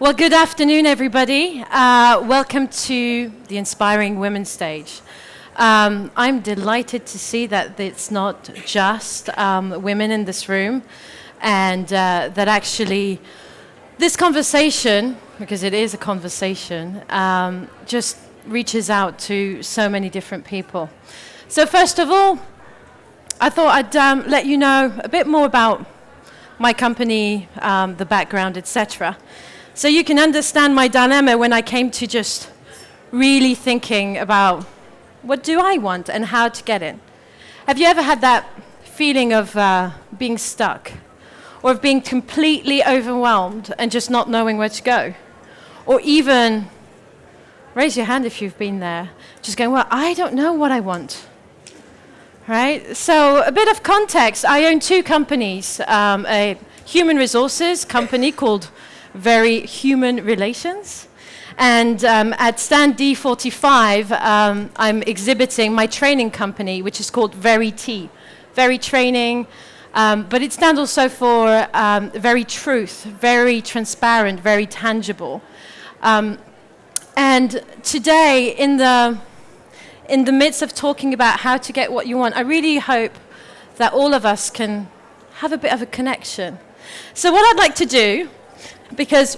Well, good afternoon, everybody. Welcome to the Inspiring Women stage. I'm delighted to see that it's not just women in this room, and that actually this conversation, because it is a conversation, just reaches out to so many different people. So first of all, I thought I'd let you know a bit more about my company, the background, etc. So you can understand my dilemma when I came to just really thinking about what do I want and how to get it. Have you ever had that feeling of being stuck or of being completely overwhelmed and just not knowing where to go? Or even, raise your hand if you've been there, just going, well, I don't know what I want. Right? So a bit of context, I own two companies, a human resources company called Very Human Relations. And at stand D45, I'm exhibiting my training company, which is called Very T, Very Training, but it stands also for Very Truth, very transparent, very tangible. And today, in the midst of talking about how to get what you want, I really hope that all of us can have a bit of a connection. So what I'd like to do, because,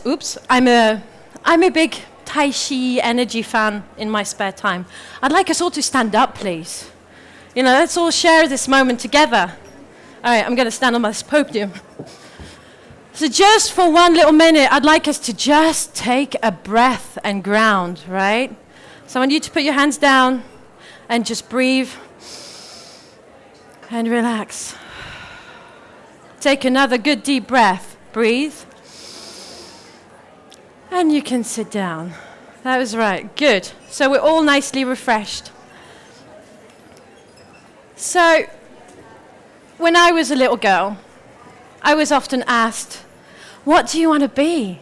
I'm a big Tai Chi energy fan in my spare time. I'd like us all to stand up, please. You know, let's all share this moment together. All right, I'm going to stand on this podium. So just for one little minute, I'd like us to just take a breath and ground, right? So I want you to put your hands down and just breathe and relax. Take another good deep breath. Breathe. And you can sit down. That was right. Good. So we're all nicely refreshed. So when I was a little girl, I was often asked, what do you want to be?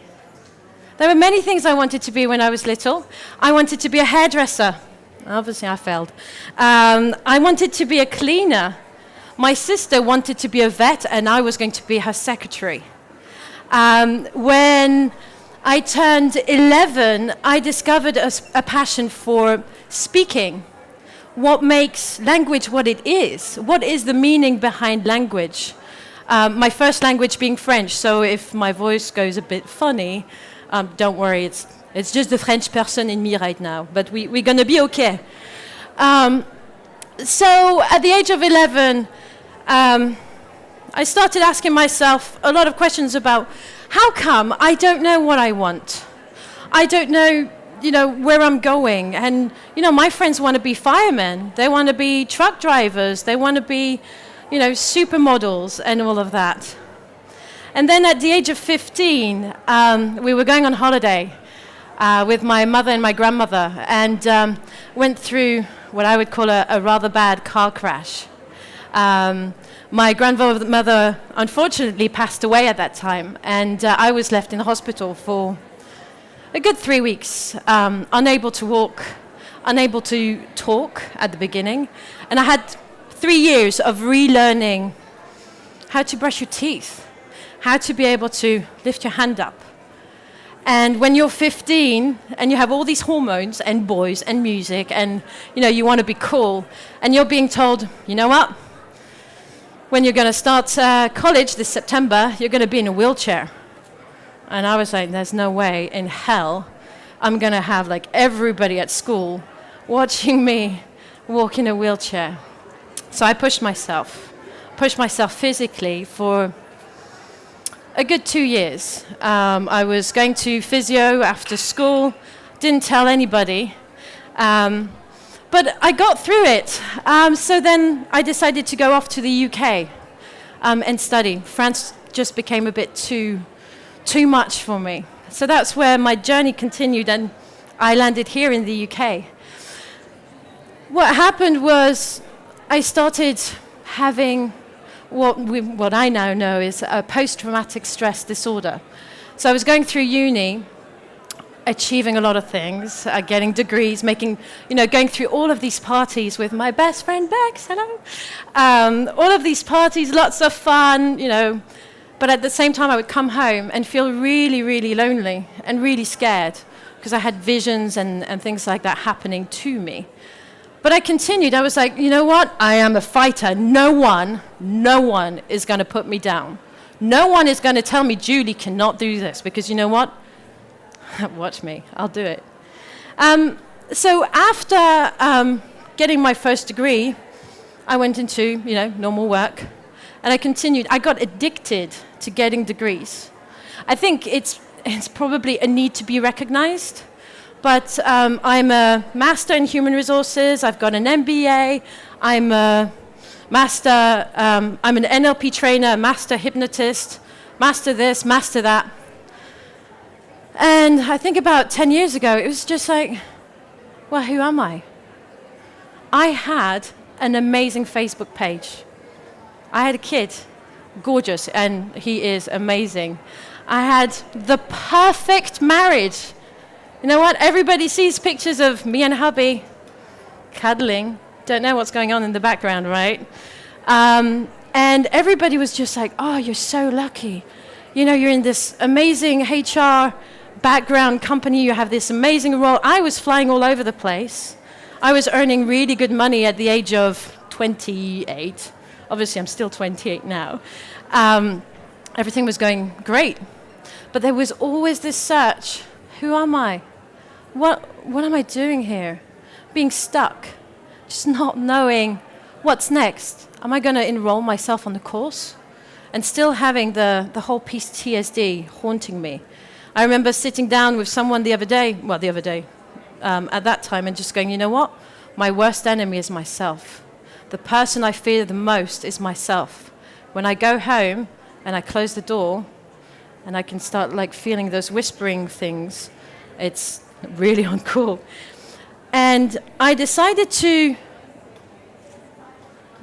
There were many things I wanted to be when I was little. I wanted to be a hairdresser. Obviously, I failed. I wanted to be a cleaner. My sister wanted to be a vet, and I was going to be her secretary. When I turned 11, I discovered a passion for speaking. What makes language what it is? What is the meaning behind language? My first language being French, so if my voice goes a bit funny, don't worry, it's just the French person in me right now, but we're going to be okay. So at the age of 11, I started asking myself a lot of questions about how come I don't know what I want? I don't know, where I'm going. And, my friends want to be firemen. They want to be truck drivers. They want to be, supermodels and all of that. And then at the age of 15, we were going on holiday with my mother and my grandmother and went through what I would call a rather bad car crash. My grandmother, unfortunately, passed away at that time, and I was left in the hospital for a good 3 weeks, unable to walk, unable to talk at the beginning, and I had 3 years of relearning how to brush your teeth, how to be able to lift your hand up. And when you're 15 and you have all these hormones and boys and music and, you want to be cool, and you're being told, you know what? When you're going to start college this September, you're going to be in a wheelchair. And I was like, there's no way in hell I'm going to have like everybody at school watching me walk in a wheelchair. So I pushed myself physically for a good 2 years. I was going to physio after school, didn't tell anybody. But I got through it. So then I decided to go off to the UK and study. France just became a bit too much for me. So that's where my journey continued, and I landed here in the UK. What happened was I started having what I now know is a post-traumatic stress disorder. So I was going through uni, achieving a lot of things, getting degrees, going through all of these parties with my best friend Bex, hello. All of these parties, lots of fun, But at the same time, I would come home and feel really, really lonely and really scared because I had visions and things like that happening to me. But I continued. I was like, you know what? I am a fighter. No one is going to put me down. No one is going to tell me, Julie cannot do this, because you know what? Watch me. I'll do it. So after getting my first degree, I went into, normal work. And I continued. I got addicted to getting degrees. I think it's probably a need to be recognized. But I'm a master in human resources. I've got an MBA. I'm a master. I'm an NLP trainer, master hypnotist, master this, master that. And I think about 10 years ago, it was just like, well, who am I? I had an amazing Facebook page. I had a kid, gorgeous, and he is amazing. I had the perfect marriage. You know what? Everybody sees pictures of me and hubby cuddling. Don't know what's going on in the background, right? And everybody was just like, oh, you're so lucky. You're in this amazing HR background company. You have this amazing role. I was flying all over the place. I was earning really good money at the age of 28. Obviously, I'm still 28 now. Everything was going great. But there was always this search. Who am I? What am I doing here? Being stuck. Just not knowing what's next. Am I going to enroll myself on the course? And still having the whole PTSD haunting me. I remember sitting down with someone the other day, at that time, and just going, you know what? My worst enemy is myself. The person I fear the most is myself. When I go home and I close the door and I can start feeling those whispering things, it's really uncool. And I decided to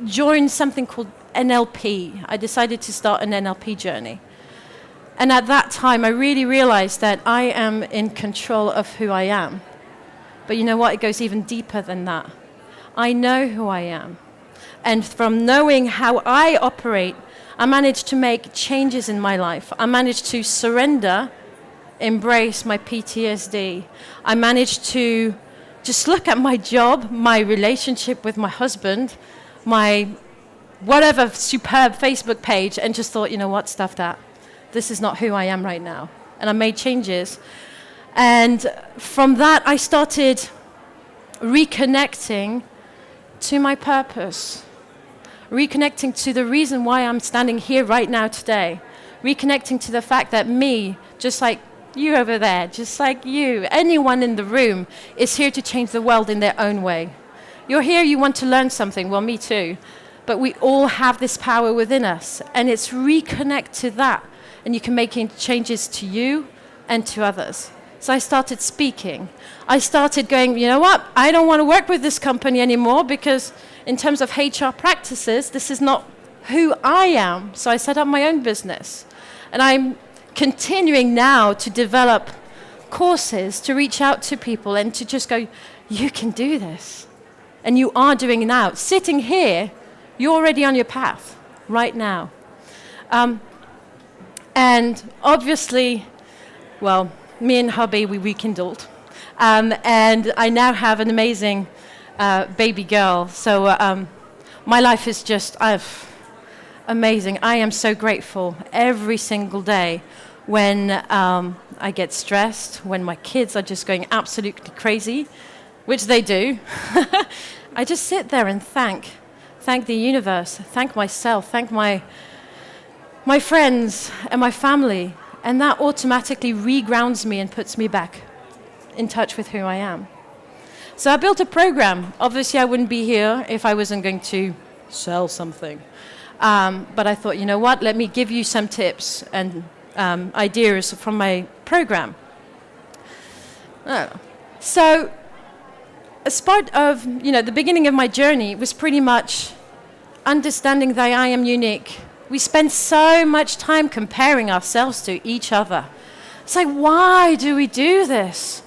join something called NLP. I decided to start an NLP journey. And at that time, I really realized that I am in control of who I am. But you know what? It goes even deeper than that. I know who I am. And from knowing how I operate, I managed to make changes in my life. I managed to surrender, embrace my PTSD. I managed to just look at my job, my relationship with my husband, my whatever superb Facebook page, and just thought, you know what, stuff that. This is not who I am right now. And I made changes. And from that, I started reconnecting to my purpose. Reconnecting to the reason why I'm standing here right now today. Reconnecting to the fact that me, just like you over there, just like you, anyone in the room is here to change the world in their own way. You're here, you want to learn something, well, me too. But we all have this power within us, and it's reconnect to that, and you can make changes to you and to others. So I started speaking. I started going, you know what, I don't want to work with this company anymore because in terms of HR practices, this is not who I am. So I set up my own business. And I'm continuing now to develop courses to reach out to people and to just go, you can do this. And you are doing it now. Sitting here, you're already on your path right now. And obviously, well, me and hubby, we rekindled. And I now have an amazing baby girl. So my life is just amazing. I am so grateful every single day when I get stressed, when my kids are just going absolutely crazy, which they do. I just sit there and thank the universe, thank myself, thank my friends and my family. And that automatically regrounds me and puts me back in touch with who I am. So I built a program. Obviously, I wouldn't be here if I wasn't going to sell something. But I thought, you know what, let me give you some tips and ideas from my program. So as part of, the beginning of my journey was pretty much understanding that I am unique. We spend so much time comparing ourselves to each other. It's like, why do we do this?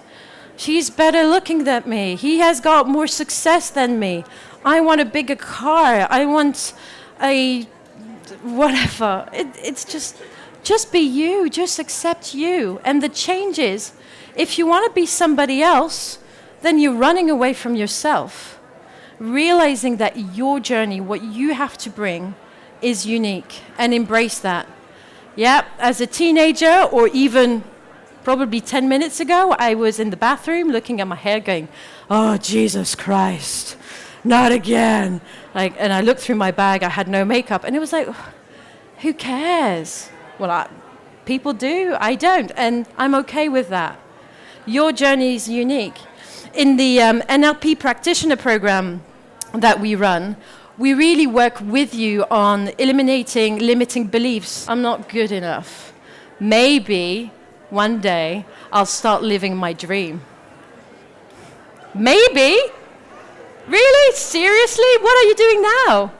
She's better looking than me. He has got more success than me. I want a bigger car. I want a whatever. It's just, Just be you, just accept you. And the changes, if you want to be somebody else, then you're running away from yourself. Realizing that your journey, what you have to bring, is unique, and embrace that. Yeah, as a teenager, or even probably 10 minutes ago, I was in the bathroom looking at my hair going, oh, Jesus Christ, not again. And I looked through my bag, I had no makeup, and it was like, who cares? Well, people do, I don't, and I'm okay with that. Your journey is unique. In the NLP practitioner program that we run, we really work with you on eliminating limiting beliefs. I'm not good enough. Maybe one day I'll start living my dream. Maybe? Really? Seriously? What are you doing now?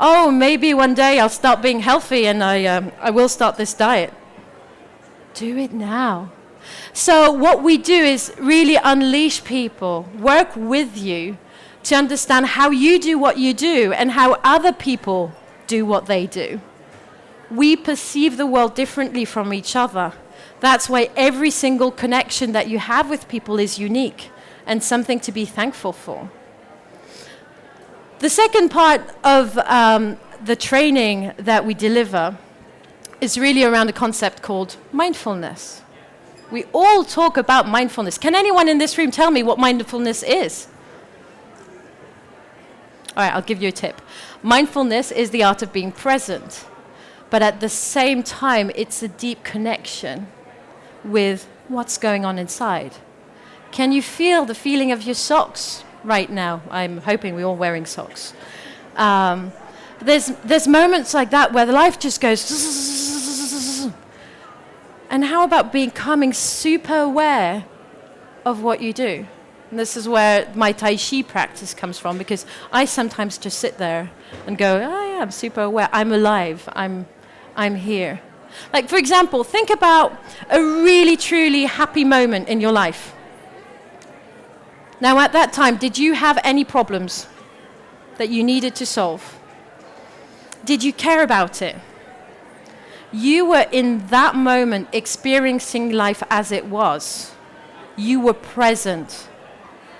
Oh, maybe one day I'll start being healthy and I will start this diet. Do it now. So what we do is really unleash people, work with you to understand how you do what you do and how other people do what they do. We perceive the world differently from each other. That's why every single connection that you have with people is unique and something to be thankful for. The second part of the training that we deliver is really around a concept called mindfulness. We all talk about mindfulness. Can anyone in this room tell me what mindfulness is? All right, I'll give you a tip. Mindfulness is the art of being present, but at the same time, it's a deep connection with what's going on inside. Can you feel the feeling of your socks right now? I'm hoping we're all wearing socks. There's moments like that where the life just goes zzz. And how about becoming super aware of what you do? And this is where my Tai Chi practice comes from, because I sometimes just sit there and go, oh yeah, I'm super aware, I'm alive, I'm here. Like, for example, think about a really, truly happy moment in your life. Now, at that time, did you have any problems that you needed to solve? Did you care about it? You were in that moment experiencing life as it was. You were present.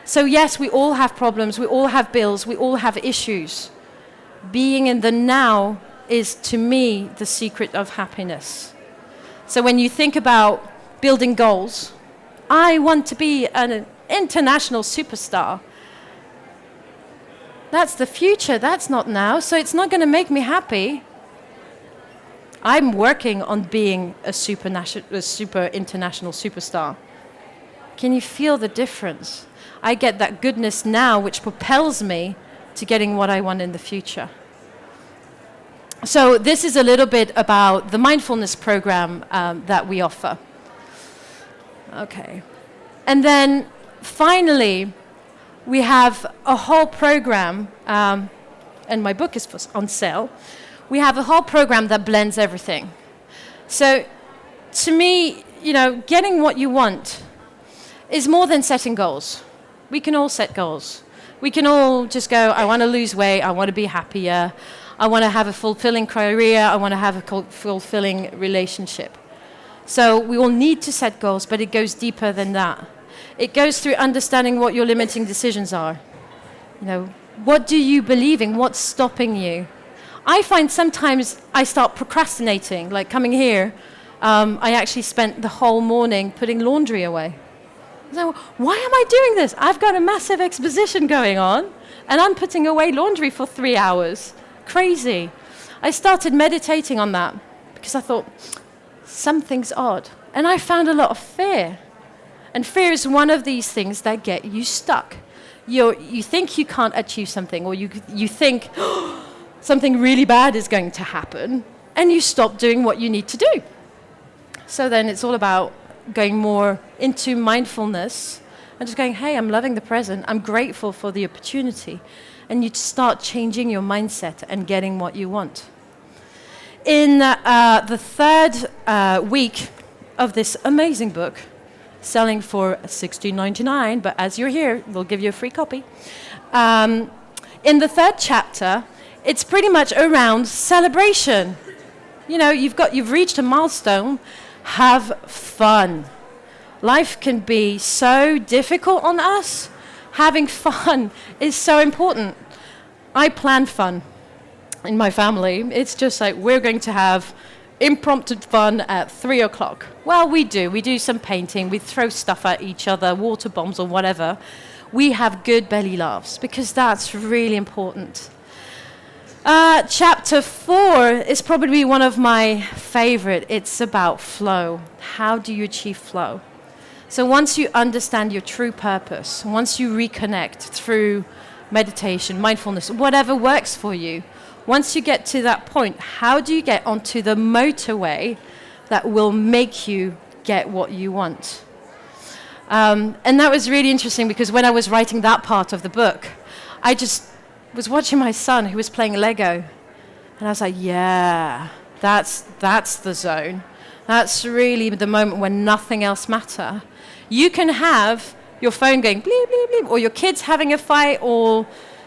So yes, we all have problems, we all have bills, we all have issues. Being in the now is, to me, the secret of happiness. So when you think about building goals, I want to be an international superstar. That's the future, that's not now, so it's not going to make me happy. I'm working on being a super international superstar. Can you feel the difference? I get that goodness now, which propels me to getting what I want in the future. So this is a little bit about the mindfulness program that we offer. Okay. And then finally, we have a whole program, and my book is on sale. We have a whole program that blends everything. So to me, getting what you want is more than setting goals. We can all set goals. We can all just go, I want to lose weight, I want to be happier, I want to have a fulfilling career, I want to have a fulfilling relationship. So we all need to set goals, but it goes deeper than that. It goes through understanding what your limiting decisions are. What do you believe in? What's stopping you? I find sometimes I start procrastinating, like coming here. I actually spent the whole morning putting laundry away. So why am I doing this? I've got a massive exposition going on, and I'm putting away laundry for 3 hours. Crazy. I started meditating on that because I thought, something's odd. And I found a lot of fear. And fear is one of these things that get you stuck. You think you can't achieve something, or you think something really bad is going to happen, and you stop doing what you need to do. So then it's all about going more into mindfulness and just going, hey, I'm loving the present, I'm grateful for the opportunity. And you start changing your mindset and getting what you want. In the third week of this amazing book, selling for $16.99, but as you're here, we'll give you a free copy. In the third chapter, it's pretty much around celebration. you've reached a milestone. Have fun. Life can be so difficult on us. Having fun is so important. I plan fun in my family. It's just like we're going to have impromptu fun at 3 o'clock. Well, we do some painting, we throw stuff at each other, water bombs or whatever. We have good belly laughs because that's really important. Chapter 4 is probably one of my favorite. It's about flow. How do you achieve flow? So once you understand your true purpose, once you reconnect through meditation, mindfulness, whatever works for you, once you get to that point, how do you get onto the motorway that will make you get what you want? And that was really interesting because when I was writing that part of the book, I just was watching my son who was playing Lego. And I was like, yeah, that's the zone. That's really the moment when nothing else matters. You can have your phone going bleep, bleep, bleep, or your kids having a fight, or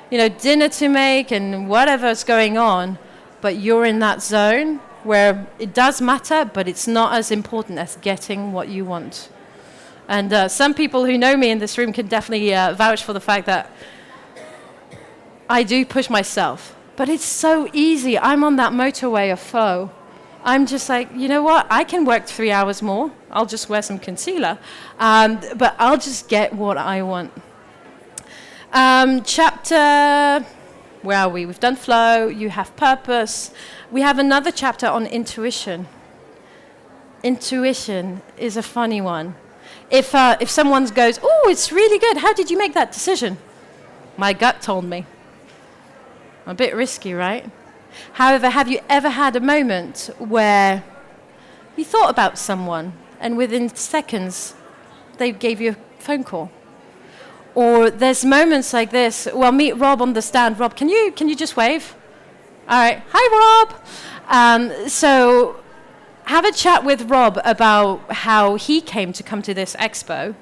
dinner to make and whatever's going on, but you're in that zone where it does matter, but it's not as important as getting what you want. And some people who know me in this room can definitely vouch for the fact that I do push myself, but it's so easy. I'm on that motorway of flow. I'm just like, you know what? I can work 3 hours more. I'll just wear some concealer, but I'll just get what I want. Chapter, where are we? We've done flow, you have purpose. We have another chapter on intuition. Intuition is a funny one. If someone goes, oh, it's really good, how did you make that decision? My gut told me. A bit risky, right? However, have you ever had a moment where you thought about someone and within seconds they gave you a phone call? Or there's moments like this. Well, meet Rob on the stand. Rob, can you just wave? All right. Hi, Rob. So have a chat with Rob about how he came to come to this expo.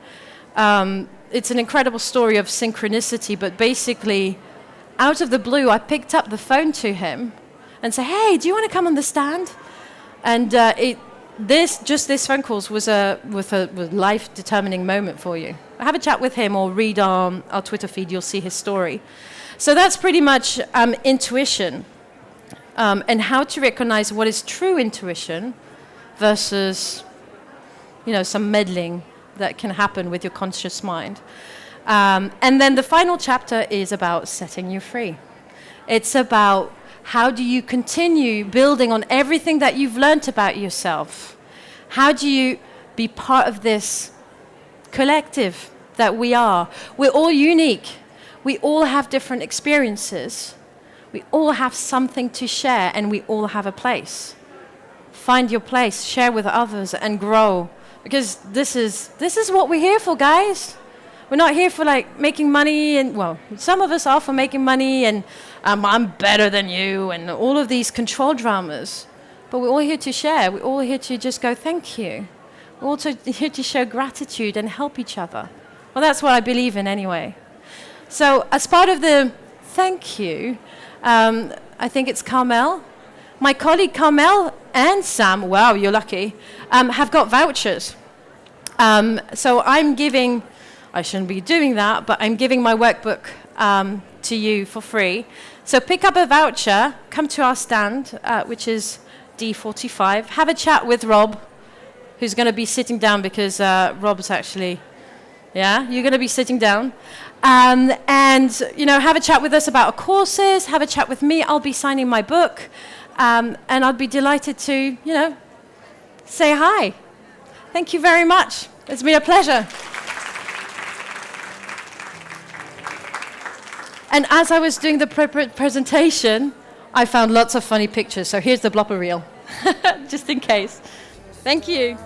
It's an incredible story of synchronicity, but basically, out of the blue, I picked up the phone to him and said, hey, do you want to come on the stand? And this phone call was a life-determining moment for you. Have a chat with him or read our Twitter feed. You'll see his story. So that's pretty much intuition and how to recognize what is true intuition versus, some meddling that can happen with your conscious mind. And then the final chapter is about setting you free. It's about how do you continue building on everything that you've learned about yourself? How do you be part of this collective that we are? We're all unique. We all have different experiences. We all have something to share, and we all have a place. Find your place, share with others, and grow. Because this is what we're here for, guys. We're not here for making money, and some of us are for making money, and I'm better than you, and all of these control dramas. But we're all here to share. We're all here to just go, thank you. We're also here to show gratitude and help each other. Well, that's what I believe in anyway. So as part of the thank you, I think it's Carmel. My colleague Carmel and Sam, wow, you're lucky, have got vouchers. So I'm giving, I shouldn't be doing that, but I'm giving my workbook to you for free. So pick up a voucher, come to our stand, which is D45. Have a chat with Rob, who's going to be sitting down because Rob's actually, you're going to be sitting down. And, have a chat with us about our courses, have a chat with me. I'll be signing my book. And I'd be delighted to, say hi. Thank you very much. It's been a pleasure. And as I was doing the presentation, I found lots of funny pictures. So here's the blooper reel, just in case. Thank you.